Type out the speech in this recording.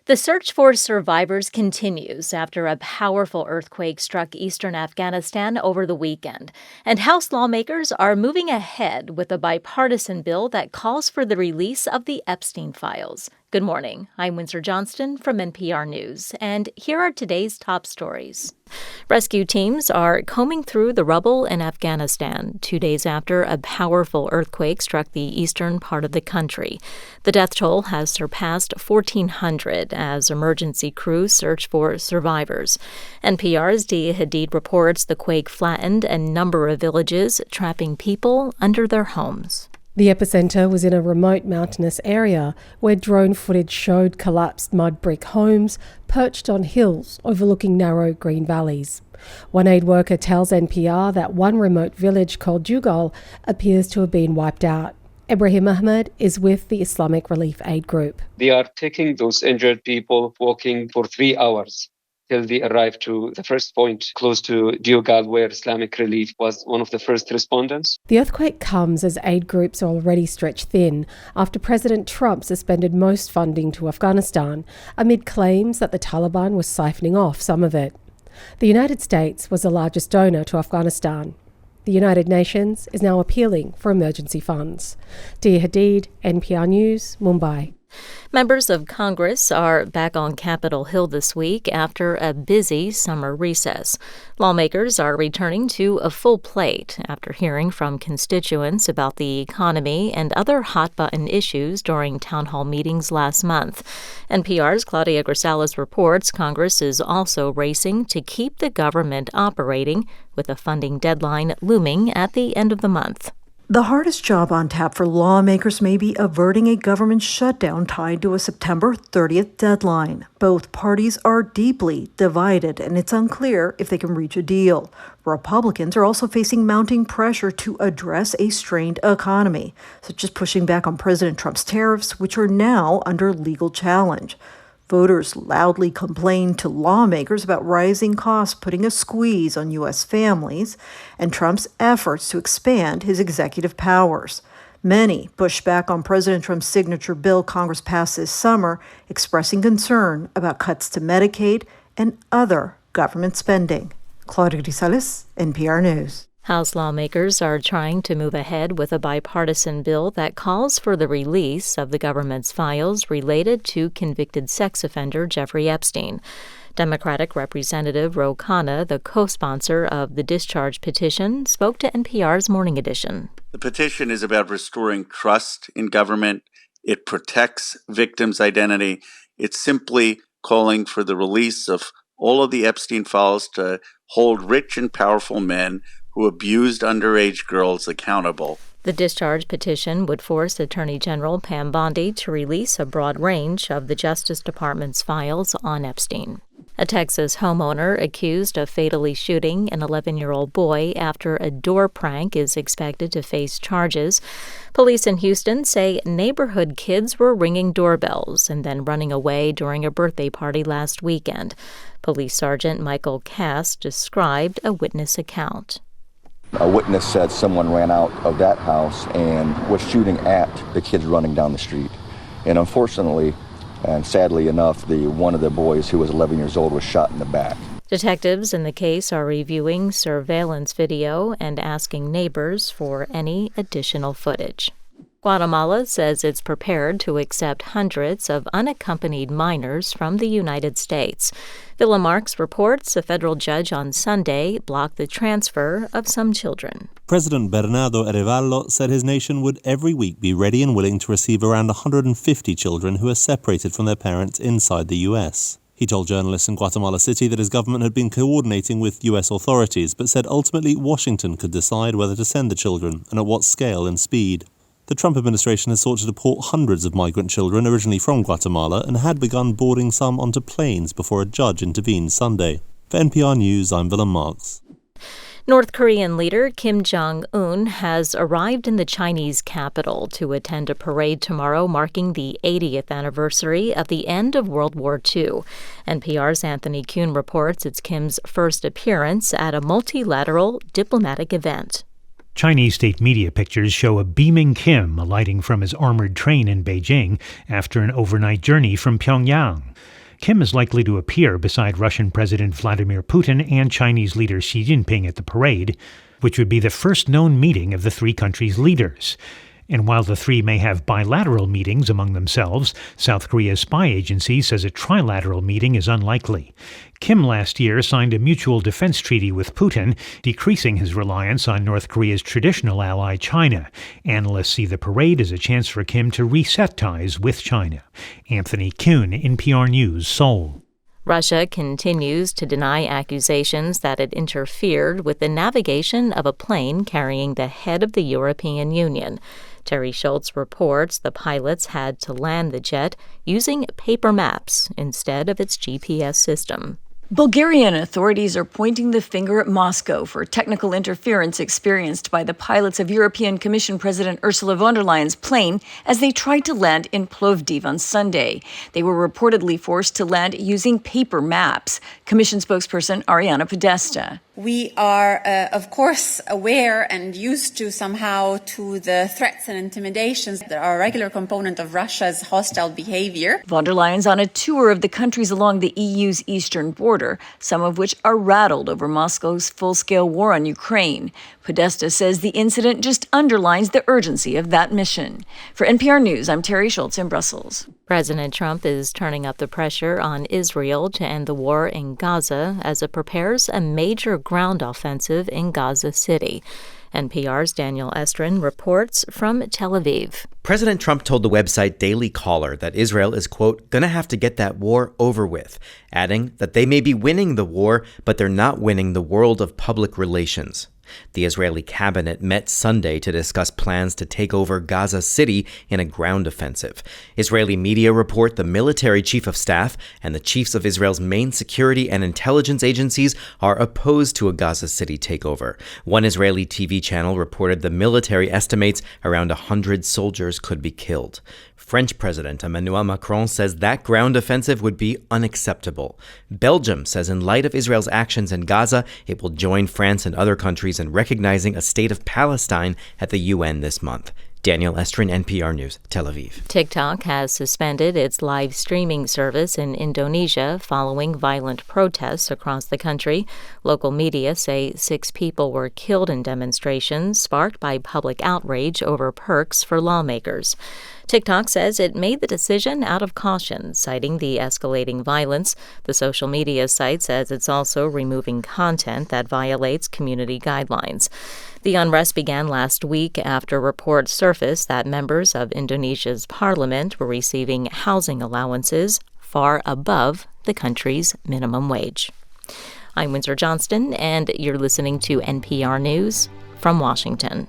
The search for survivors continues after a powerful earthquake struck eastern Afghanistan over the weekend. And House lawmakers are moving ahead with a bipartisan bill that calls for the release of the Epstein files. Good morning. I'm Windsor Johnston from NPR News, and here are today's top stories. Rescue teams are combing through the rubble in Afghanistan 2 days after a powerful earthquake struck the eastern part of the country. The death toll has surpassed 1,400 as emergency crews search for survivors. NPR's Dia Hadid reports the quake flattened a number of villages, trapping people under their homes. The epicenter was in a remote mountainous area where drone footage showed collapsed mud brick homes perched on hills overlooking narrow green valleys. One aid worker tells NPR that one remote village called Jugal appears to have been wiped out. Ibrahim Ahmed is with the Islamic Relief Aid Group. They are taking those injured people, walking for 3 hours till they arrive to the first point close to Jugal, where Islamic Relief was one of the first respondents. The earthquake comes as aid groups are already stretched thin after President Trump suspended most funding to Afghanistan amid claims that the Taliban was siphoning off some of it. The United States was the largest donor to Afghanistan. The United Nations is now appealing for emergency funds. Dia Hadid, NPR News, Mumbai. Members of Congress are back on Capitol Hill this week after a busy summer recess. Lawmakers are returning to a full plate after hearing from constituents about the economy and other hot-button issues during town hall meetings last month. NPR's Claudia Grisales reports Congress is also racing to keep the government operating, with a funding deadline looming at the end of the month. The hardest job on tap for lawmakers may be averting a government shutdown tied to a September 30th deadline. Both parties are deeply divided, and it's unclear if they can reach a deal. Republicans are also facing mounting pressure to address a strained economy, such as pushing back on President Trump's tariffs, which are now under legal challenge. Voters loudly complained to lawmakers about rising costs putting a squeeze on U.S. families and Trump's efforts to expand his executive powers. Many pushed back on President Trump's signature bill Congress passed this summer, expressing concern about cuts to Medicaid and other government spending. Claudia Grisales, NPR News. House lawmakers are trying to move ahead with a bipartisan bill that calls for the release of the government's files related to convicted sex offender Jeffrey Epstein. Democratic Representative Ro Khanna, the co-sponsor of the discharge petition, spoke to NPR's Morning Edition. The petition is about restoring trust in government. It protects victims' identity. It's simply calling for the release of all of the Epstein files to hold rich and powerful men who abused underage girls accountable. The discharge petition would force Attorney General Pam Bondi to release a broad range of the Justice Department's files on Epstein. A Texas homeowner accused of fatally shooting an 11-year-old boy after a door prank is expected to face charges. Police in Houston say neighborhood kids were ringing doorbells and then running away during a birthday party last weekend. Police Sergeant Michael Cass described a witness account. A witness said someone ran out of that house and was shooting at the kids running down the street. And unfortunately, and sadly enough, one of the boys who was 11 years old was shot in the back. Detectives in the case are reviewing surveillance video and asking neighbors for any additional footage. Guatemala says it's prepared to accept hundreds of unaccompanied minors from the United States. Villa Marx reports a federal judge on Sunday blocked the transfer of some children. President Bernardo Arévalo said his nation would every week be ready and willing to receive around 150 children who are separated from their parents inside the U.S. He told journalists in Guatemala City that his government had been coordinating with U.S. authorities, but said ultimately Washington could decide whether to send the children and at what scale and speed. The Trump administration has sought to deport hundreds of migrant children originally from Guatemala and had begun boarding some onto planes before a judge intervened Sunday. For NPR News, I'm Willem Marks. North Korean leader Kim Jong-un has arrived in the Chinese capital to attend a parade tomorrow marking the 80th anniversary of the end of World War II. NPR's Anthony Kuhn reports it's Kim's first appearance at a multilateral diplomatic event. Chinese state media pictures show a beaming Kim alighting from his armored train in Beijing after an overnight journey from Pyongyang. Kim is likely to appear beside Russian President Vladimir Putin and Chinese leader Xi Jinping at the parade, which would be the first known meeting of the three countries' leaders. And while the three may have bilateral meetings among themselves, South Korea's spy agency says a trilateral meeting is unlikely. Kim last year signed a mutual defense treaty with Putin, decreasing his reliance on North Korea's traditional ally China. Analysts see the parade as a chance for Kim to reset ties with China. Anthony Kuhn, NPR News, Seoul. Russia continues to deny accusations that it interfered with the navigation of a plane carrying the head of the European Union. Terry Schultz reports the pilots had to land the jet using paper maps instead of its GPS system. Bulgarian authorities are pointing the finger at Moscow for technical interference experienced by the pilots of European Commission President Ursula von der Leyen's plane as they tried to land in Plovdiv on Sunday. They were reportedly forced to land using paper maps. Commission spokesperson Ariana Podesta. We are, of course, aware and used to somehow to the threats and intimidations that are a regular component of Russia's hostile behavior. Von der Leyen's on a tour of the countries along the EU's eastern border, some of which are rattled over Moscow's full-scale war on Ukraine. Podesta says the incident just underlines the urgency of that mission. For NPR News, I'm Terry Schultz in Brussels. President Trump is turning up the pressure on Israel to end the war in Gaza as it prepares a major ground offensive in Gaza City. NPR's Daniel Estrin reports from Tel Aviv. President Trump told the website Daily Caller that Israel is, quote, going to have to get that war over with, adding that they may be winning the war, but they're not winning the world of public relations. The Israeli cabinet met Sunday to discuss plans to take over Gaza City in a ground offensive. Israeli media report the military chief of staff and the chiefs of Israel's main security and intelligence agencies are opposed to a Gaza City takeover. One Israeli TV channel reported the military estimates around 100 soldiers could be killed. French President Emmanuel Macron says that ground offensive would be unacceptable. Belgium says in light of Israel's actions in Gaza, it will join France and other countries in recognizing a state of Palestine at the UN this month. Daniel Estrin, NPR News, Tel Aviv. TikTok has suspended its live streaming service in Indonesia following violent protests across the country. Local media say 6 people were killed in demonstrations sparked by public outrage over perks for lawmakers. TikTok says it made the decision out of caution, citing the escalating violence. The social media site says it's also removing content that violates community guidelines. The unrest began last week after reports surfaced that members of Indonesia's parliament were receiving housing allowances far above the country's minimum wage. I'm Windsor Johnston, and you're listening to NPR News from Washington.